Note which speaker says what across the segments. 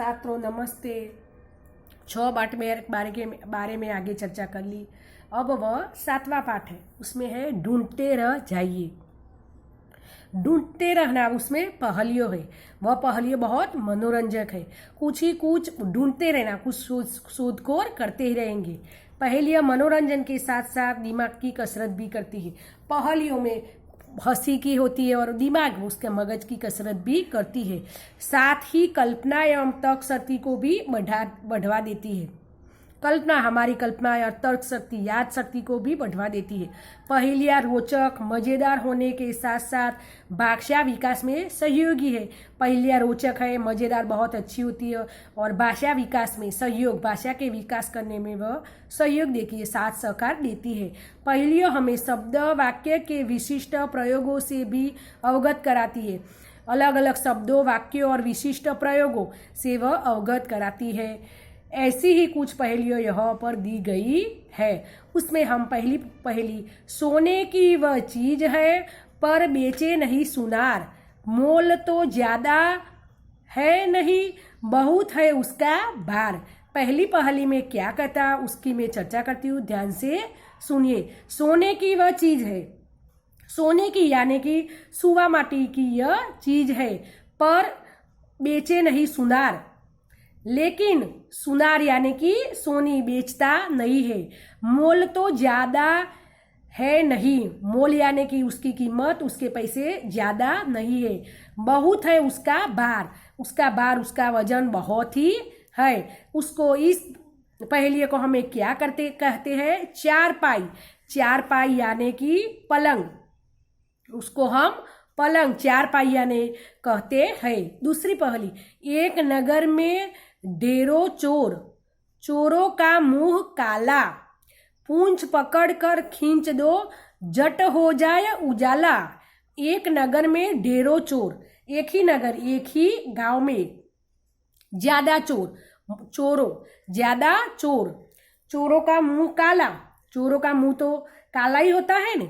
Speaker 1: छात्रों नमस्ते। 6 पाठ में बारे में आगे चर्चा कर ली। अब वह 7वां पाठ है, उसमें है ढूंढते रह जाइए। ढूंढते रहना, उसमें पहेलियों है। वह पहेलियाँ बहुत मनोरंजक है। कुछ ही कुछ ढूंढते रहना, कुछ शोधखोल करते ही रहेंगे। पहेलियाँ मनोरंजन के साथ साथ दिमाग की कसरत भी करती है। पहेलियों में हंसी की होती है और दिमाग उसके मगज की कसरत भी करती है। साथ ही कल्पना एवं तर्क शक्ति को भी बढ़वा देती है। कल्पना, हमारी कल्पना या तर्क शक्ति, याद शक्ति को भी बढ़वा देती है। पहेलियाँ रोचक मज़ेदार होने के साथ साथ भाषा विकास में सहयोगी है। पहेलियाँ रोचक है, मज़ेदार, बहुत अच्छी होती है और भाषा विकास में सहयोग, भाषा के विकास करने में वह सहयोग देती है, साथ सहकार देती है। पहेलियाँ हमें शब्द वाक्य के विशिष्ट प्रयोगों से भी अवगत कराती है। अलग अलग शब्दों, वाक्यों और विशिष्ट प्रयोगों से वह अवगत कराती है। ऐसी ही कुछ पहेलियाँ यहाँ पर दी गई है। उसमें हम पहली पहेली, सोने की वह चीज है पर बेचे नहीं सुनार, मोल तो ज्यादा है नहीं, बहुत है उसका भार। पहली पहेली में क्या कहता, उसकी मैं चर्चा करती हूँ, ध्यान से सुनिए। सोने की वह चीज है, सोने की यानी कि सुवा माटी की यह चीज है, पर बेचे नहीं सुनार, लेकिन सुनार यानी कि सोनी बेचता नहीं है। मोल तो ज्यादा है नहीं, मोल यानी कि उसकी कीमत, उसके पैसे ज्यादा नहीं है। बहुत है उसका भार, उसका भार, उसका वजन बहुत ही है। उसको, इस पहेलिए को हमें क्या कहते हैं, चारपाई। चारपाई यानी कि पलंग, उसको हम पलंग, चारपाई यानी कहते हैं। दूसरी पहेली, एक नगर में ढेरों चोर, चोरों का मुंह काला, पूंछ पकड़ कर खींच दो, जट हो जाए उजाला। एक नगर में ढेरों चोर, एक ही नगर, एक ही गांव में ज्यादा चोर, चोरों, ज्यादा चोर। चोरों का मुंह काला, चोरों का मुंह तो काला ही होता है ना।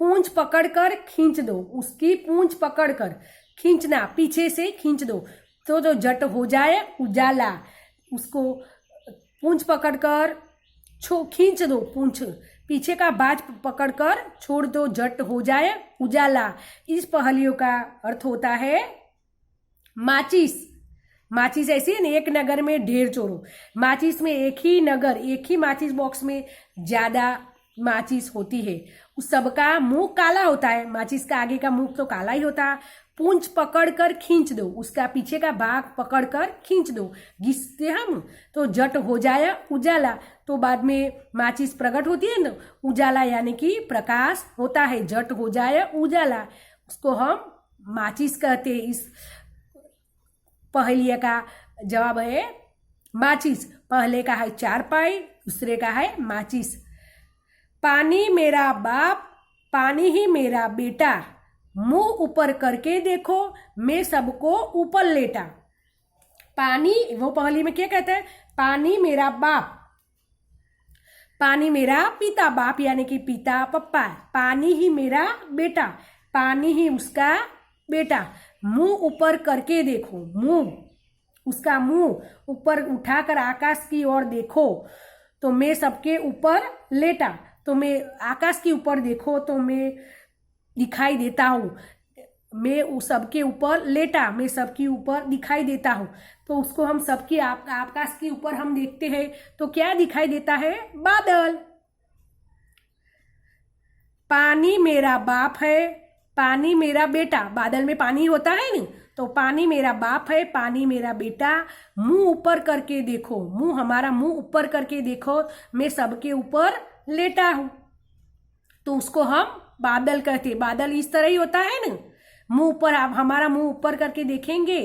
Speaker 1: पूंछ पकड़ कर खींच दो, उसकी पूंछ पकड़ कर, खींचना, पीछे से खींच दो तो जट हो जाए उजाला। उसको पूंछ पकड़कर खींच दो, पूंछ पीछे का बाज पकड़कर छोड़ दो, जट हो जाए उजाला। इस पहेलियों का अर्थ होता है माचिस। माचिस ऐसी है ना, एक नगर में ढेर चोरों, माचिस में एक ही नगर, एक ही माचिस बॉक्स में ज्यादा माचिस होती है। उस सबका मुंह काला होता है, माचिस का आगे का मुंह तो काला ही होता है। पूंछ पकड़कर खींच दो, उसका पीछे का भाग पकड़कर खींच दो, घिसते हम तो जट हो जाए उजाला। तो बाद में माचिस प्रकट होती है ना, उजाला यानी कि प्रकाश होता है, जट हो जाए उजाला, उसको हम माचिस कहते हैं। इस पहेलिया का जवाब है माचिस। पहले का है चारपाई, दूसरे का है माचिस। पानी मेरा बाप, पानी ही मेरा बेटा, मुंह ऊपर करके देखो, मैं सबको ऊपर लेटा। पानी, वो पहेली में क्या कहता है, पानी मेरा बाप, पानी मेरा पिता, बाप यानी कि पिता, पप्पा। पानी ही मेरा बेटा, पानी ही उसका बेटा। मुंह ऊपर करके देखो, मुंह, उसका मुंह ऊपर उठाकर आकाश की ओर देखो तो मैं सबके ऊपर लेटा। तो मैं आकाश के ऊपर देखो तो मैं दिखाई देता हूँ, मैं सबके ऊपर लेटा, मैं सबके ऊपर दिखाई देता हूँ। तो उसको हम सबके आकाश के ऊपर हम देखते हैं तो क्या दिखाई देता है, बादल। पानी मेरा बाप है, पानी मेरा बेटा, बादल में पानी होता है नहीं, तो पानी मेरा बाप है, पानी मेरा बेटा, मुंह ऊपर करके देखो, मुंह, हमारा मुंह ऊपर करके देखो, मैं सबके ऊपर लेटा हूं। तो उसको हम बादल कहते। बादल इस तरह ही होता है ना, मुंह ऊपर, हमारा मुंह ऊपर करके देखेंगे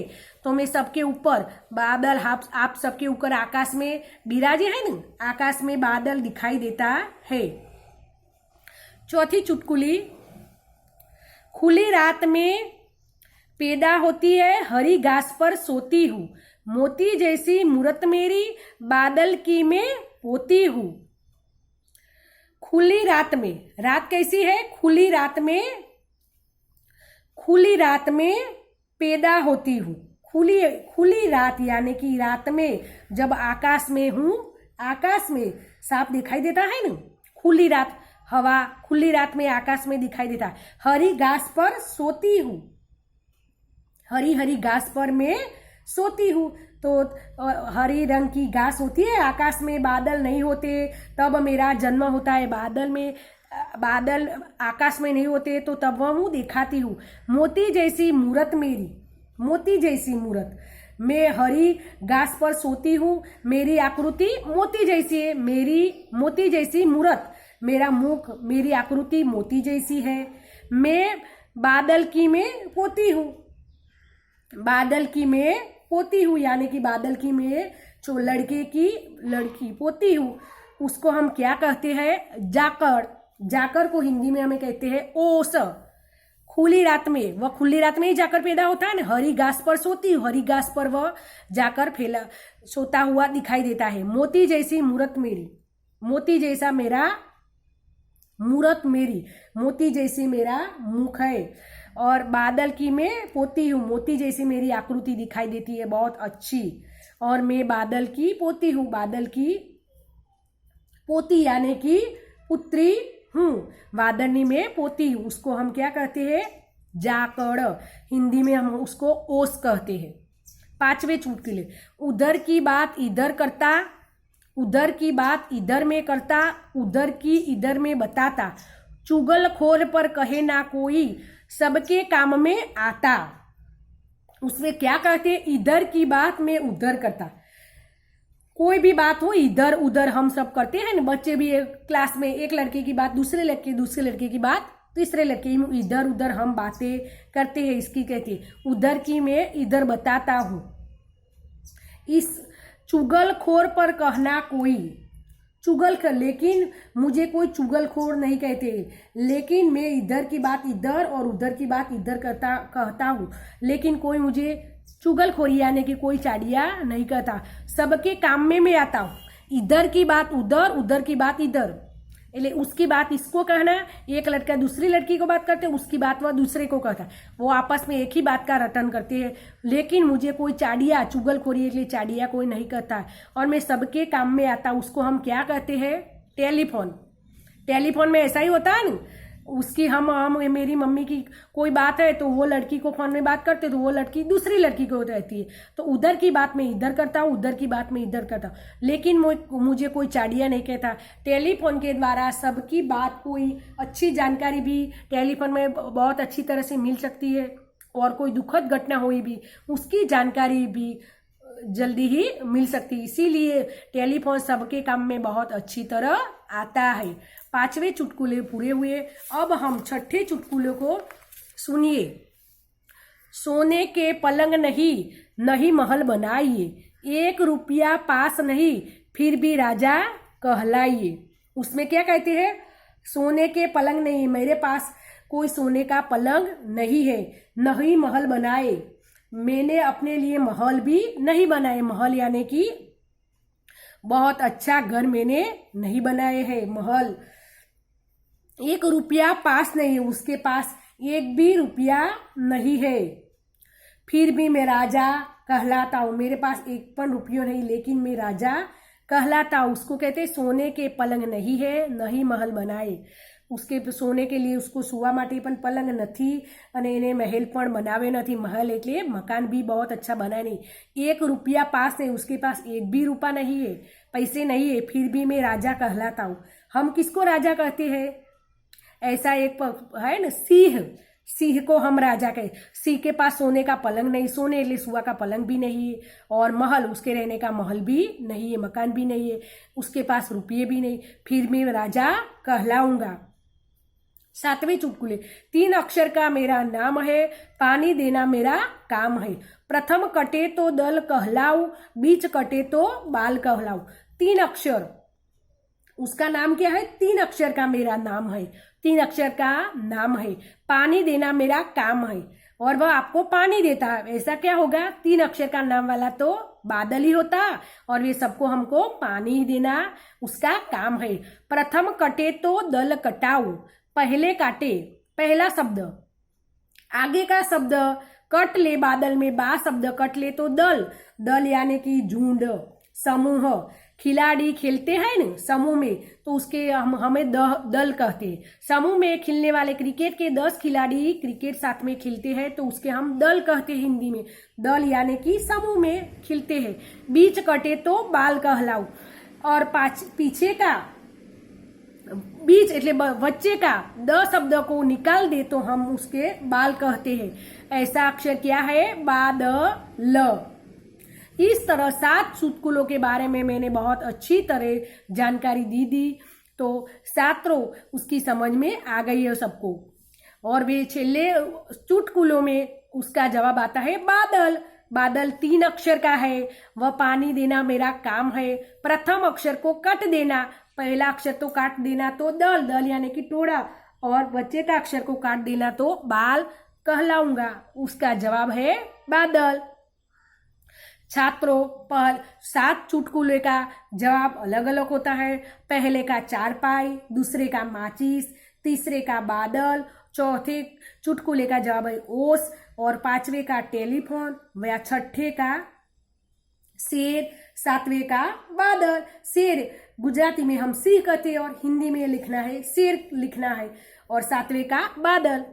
Speaker 1: तो मैं सबके ऊपर, बादल, आप सबके ऊपर आकाश में बिराजे है ना, आकाश में बादल दिखाई देता है। चौथी चुटकुली, खुली रात में पैदा होती है, हरी घास पर सोती हूँ, मोती जैसी मूरत मेरी, बादल की मैं पोती हूँ। खुली रात में, रात कैसी है, खुली रात में, खुली रात में पैदा होती हूँ, खुली खुली रात यानी कि रात में जब आकाश में हूँ, आकाश में साफ दिखाई देता है ना, खुली रात, हवा खुली रात में आकाश में दिखाई देता है। हरी घास पर सोती हूँ, हरी हरी घास पर मैं सोती हूँ। तो हरी रंग की घास होती है, आकाश में बादल नहीं होते तब मेरा जन्म होता है। बादल आकाश में नहीं होते तो तब वह मुँह दिखाती हूँ। मोती जैसी मूरत मेरी, मोती जैसी मूरत, मैं हरी घास पर सोती हूँ, मेरी आकृति मोती जैसी है। मेरी मोती जैसी मूरत, मेरा मुख, मेरी आकृति मोती जैसी है। मैं बादल की मैं पोती हूँ, बादल की मैं पोती हूँ यानी कि बादल की मैं जो लड़के की लड़की पोती हूँ, उसको हम क्या कहते हैं? जाकर। जाकर को हिंदी में हमें कहते हैं ओस। खुली रात में, वह खुली रात में ही जाकर पैदा होता है ना। हरी घास पर सोती हूँ, हरी घास पर वह जाकर फैला सोता हुआ दिखाई देता है। मोती जैसी मूरत मेरी, मोती जैसा मेरा मूरत मेरी, मोती जैसी मेरा मुख है। और बादल की मैं पोती हूँ, मोती जैसी मेरी आकृति दिखाई देती है, बहुत अच्छी। और मैं बादल की पोती हूँ, बादल की पोती यानी कि पुत्री हूँ। बादलनी में पोती हूँ, उसको हम क्या कहते हैं? जाकड़। हिंदी में हम उसको ओस कहते हैं। 5वें चुटकुले। उधर की बात इधर करता, उधर की बात इधर में करता, उधर की इधर में बताता, चुगलखोर पर कहे ना कोई, सबके काम में आता। उसमें क्या कहते हैं? इधर की बात मैं उधर करता। कोई भी बात हो इधर उधर हम सब करते हैं ना, बच्चे भी एक क्लास में एक लड़के की बात दूसरे लड़के की बात तीसरे लड़के, इधर उधर हम बातें करते हैं, इसकी कहते हैं उधर की मैं इधर बताता हूँ। इस चुगलखोर पर कहना कोई, चुगल कर, लेकिन मुझे कोई चुगलखोर नहीं कहते, लेकिन मैं इधर की बात इधर और उधर की बात इधर कहता हूँ, लेकिन कोई मुझे चुगलखोरी यानी कि कोई चाड़िया नहीं कहता। सबके काम में मैं आता हूँ, इधर की बात उधर, उधर की बात इधर, એટલે उसकी बात इसको कहना, एक लड़का दूसरी लड़की को बात करते, उसकी बात वह दूसरे को कहता, वो आपस में एक ही बात का रटन करते हैं। लेकिन मुझे कोई चाड़िया, चुगलखोरी के लिए चाड़िया कोई नहीं कहता। और मैं सबके काम में आता, उसको हम क्या कहते हैं? टेलीफोन। टेलीफोन में ऐसा ही होता है ना, उसकी हम मेरी मम्मी की कोई बात है तो वो लड़की को फोन में बात करते तो वो लड़की दूसरी लड़की को रहती है, तो उधर की बात मैं इधर करता हूँ, उधर की बात मैं इधर करता हूँ, लेकिन मुझे कोई चाड़िया नहीं कहता। टेलीफोन के द्वारा सबकी बात, कोई अच्छी जानकारी भी टेलीफोन में बहुत अच्छी तरह से मिल सकती है, और कोई दुखद घटना हुई भी उसकी जानकारी भी जल्दी ही मिल सकती है। इसीलिए टेलीफोन सबके काम में बहुत अच्छी तरह आता है। 5वें चुटकुले पूरे हुए। अब हम 6ठे चुटकुले को सुनिए। सोने के पलंग नहीं, नहीं महल बनाइए, 1 रुपया पास नहीं, फिर भी राजा कहलाइए। उसमें क्या कहते हैं? सोने के पलंग नहीं, मेरे पास कोई सोने का पलंग नहीं है, नहीं महल बनाए, मैंने अपने लिए महल भी नहीं बनाए। महल यानी कि बहुत अच्छा घर मैंने नहीं बनाए हैं, महल। 1 रुपया पास नहीं, उसके पास 1 भी रुपया नहीं है, फिर भी मैं राजा कहलाता हूँ। मेरे पास 1 पण रुपया नहीं, लेकिन मैं राजा कहलाता हूँ। उसको कहते हैं सोने के पलंग नहीं है, नहीं महल बनाए। उसके सोने के लिए उसको સુવા માટે પણ પલંગ નથી અને એને મહેલ પણ બનાવે નથી। महल એટલે मकान भी बहुत अच्छा बना नहीं। 1 रुपया पास है, उसके पास 1 भी रुपया नहीं है, पैसे नहीं है, फिर भी मैं राजा कहलाता हूँ। हम किसको राजा कहते हैं? ऐसा एक है ना, सिंह, सिंह को हम राजा कहे। सिंह के पास सोने का पलंग नहीं, सोने એટલે सुआ का पलंग भी नहीं है, और महल, उसके रहने का महल भी नहीं है, मकान भी नहीं है, उसके पास रुपये भी नहीं, फिर मैं राजा कहलाऊंगा। 7वें चुटकुले। 3 अक्षर का मेरा नाम है, पानी देना मेरा काम है, प्रथम कटे तो दल कहलाऊ, बीच कटे तो बाल कहलाऊ। 3 अक्षर, उसका नाम क्या है? 3 अक्षर का मेरा नाम है, 3 अक्षर का नाम है, पानी देना मेरा काम है, और वह आपको पानी देता है। ऐसा क्या होगा? 3 अक्षर का नाम वाला तो बादल ही होता, और ये सबको हमको पानी देना उसका काम है। प्रथम कटे तो दल कटाऊ, पहले काटे, पहला शब्द, आगे का शब्द कट ले बादल में बा शब्द कट ले तो दल, दल यानी कि झुंड, समूह। खिलाड़ी खेलते हैं ना समूह में तो उसके हमें दल कहते हैं। समूह में खेलने वाले क्रिकेट के 10 खिलाड़ी क्रिकेट साथ में खेलते हैं तो उसके हम दल कहते हैं हिंदी में। दल यानी कि समूह में खेलते हैं। बीच कटे तो बाल कहलाऊ। और पीछे का बीच એટલે वच्चे का द शब्द को निकाल दे तो हम उसके बाल कहते हैं। ऐसा अक्षर क्या है? बादल। इस तरह 7 चुटकुलों के बारे में मैंने बहुत अच्छी तरह जानकारी दी तो छात्रों उसकी समझ में आ गई है सबको। और वे छेले चुटकुलों में उसका जवाब आता है बादल। बादल 3 अक्षर का है। वह पानी देना मेरा काम है। प्रथम अक्षर को कट देना, पहला अक्षर तो काट देना तो दल, दल यानी कि टोड़ा, और बच्चे का अक्षर को काट देना तो बाल कहलाऊंगा। उसका जवाब है बादल। छात्रों 7 चुटकुले का जवाब अलग अलग होता है। पहले का चारपाई, दूसरे का माचिस, तीसरे का बादल, चौथे चुटकुले का जवाब है ओस, और 5वें का टेलीफोन, या 6ठे का शेर, 7वें का बादल। शेर गुजराती में हम सिंह कहते हैं और हिंदी में लिखना है शेर लिखना है, और 7वें का बादल।